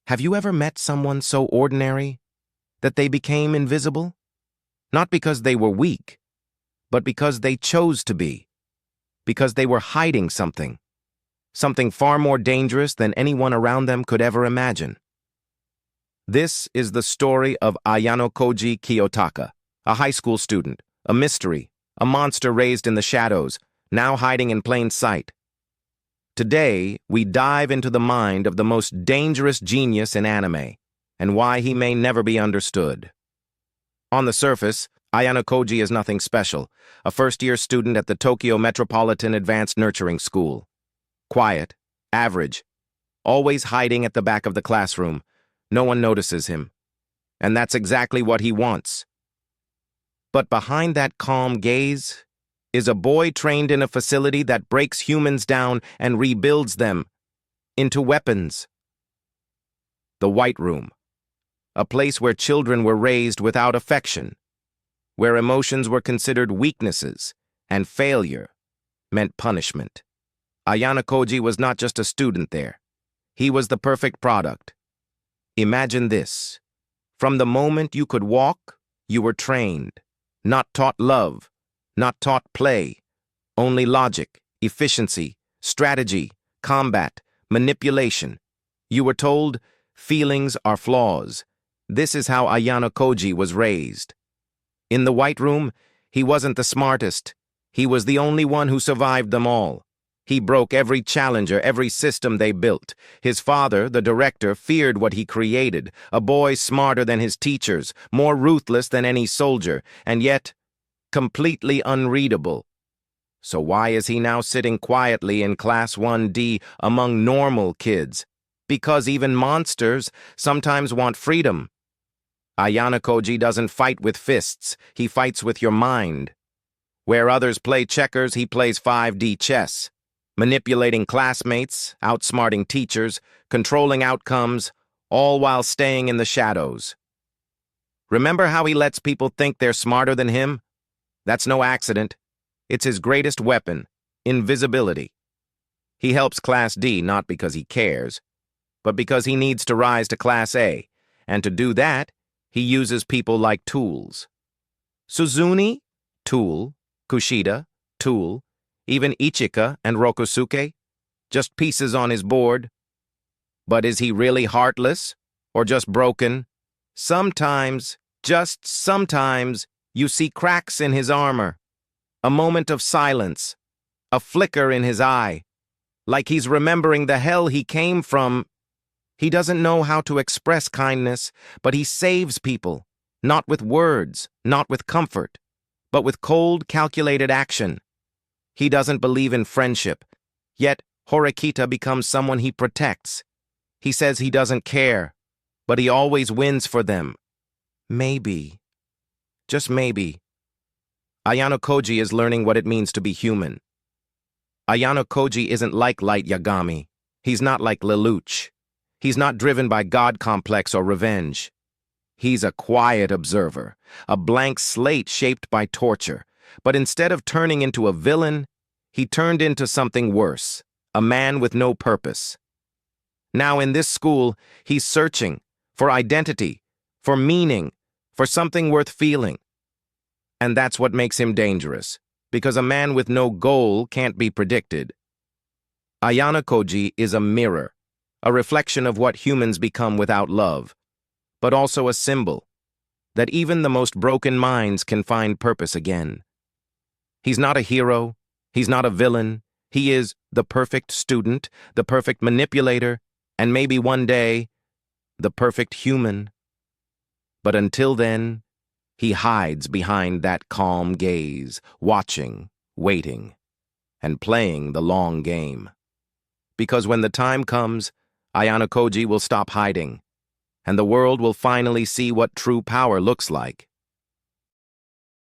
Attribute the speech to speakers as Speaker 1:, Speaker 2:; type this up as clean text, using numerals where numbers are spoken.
Speaker 1: Have you ever met someone so ordinary that they became invisible? Not because they were weak, but because they chose to be. Because they were hiding something. Something far more dangerous than anyone around them could ever imagine. This is the story of Ayanokoji Kiyotaka, a high school student, a mystery, a monster raised in the shadows, now hiding in plain sight. Today, we dive into the mind of the most dangerous genius in anime, and why he may never be understood. On the surface, Ayanokoji is nothing special, a first-year student at the Tokyo Metropolitan Advanced Nurturing School. Quiet, average, always hiding at the back of the classroom. No one notices him. And that's exactly what he wants. But behind that calm gaze is a boy trained in a facility that breaks humans down and rebuilds them into weapons. The White Room, a place where children were raised without affection, where emotions were considered weaknesses and failure meant punishment. Ayanokoji was not just a student there. He was the perfect product. Imagine this. From the moment you could walk, you were trained, not taught love, not taught play, only logic, efficiency, strategy, combat, manipulation. You were told, feelings are flaws. This is how Ayanokoji was raised. In the White Room, he wasn't the smartest. He was the only one who survived them all. He broke every challenger, every system they built. His father, the director, feared what he created, a boy smarter than his teachers, more ruthless than any soldier, and yet completely unreadable. So why is he now sitting quietly in Class 1D among normal kids? Because even monsters sometimes want freedom. Ayanokoji doesn't fight with fists, he fights with your mind. Where others play checkers, he plays 5D chess. Manipulating classmates, outsmarting teachers, controlling outcomes, all while staying in the shadows. Remember how he lets people think they're smarter than him? That's no accident. It's his greatest weapon, invisibility. He helps Class D not because he cares, but because he needs to rise to Class A, and to do that, he uses people like tools. Suzune? Tool. Kushida? Tool. Even Ichika and Rokosuke? Just pieces on his board. But is he really heartless? Or just broken? Sometimes, just sometimes, you see cracks in his armor. A moment of silence. A flicker in his eye. Like he's remembering the hell he came from. He doesn't know how to express kindness, but he saves people. Not with words, not with comfort, but with cold, calculated action. He doesn't believe in friendship, yet Horikita becomes someone he protects. He says he doesn't care, but he always wins for them. Maybe, just maybe, Ayanokoji is learning what it means to be human. Ayanokoji isn't like Light Yagami. He's not like Lelouch. He's not driven by God complex or revenge. He's a quiet observer, a blank slate shaped by torture. But instead of turning into a villain, he turned into something worse, a man with no purpose. Now in this school, he's searching for identity, for meaning, for something worth feeling. And that's what makes him dangerous, because a man with no goal can't be predicted. Ayanokoji is a mirror, a reflection of what humans become without love, but also a symbol that even the most broken minds can find purpose again. He's not a hero, he's not a villain, he is the perfect student, the perfect manipulator, and maybe one day, the perfect human. But until then, he hides behind that calm gaze, watching, waiting, and playing the long game. Because when the time comes, Ayanokoji will stop hiding, and the world will finally see what true power looks like.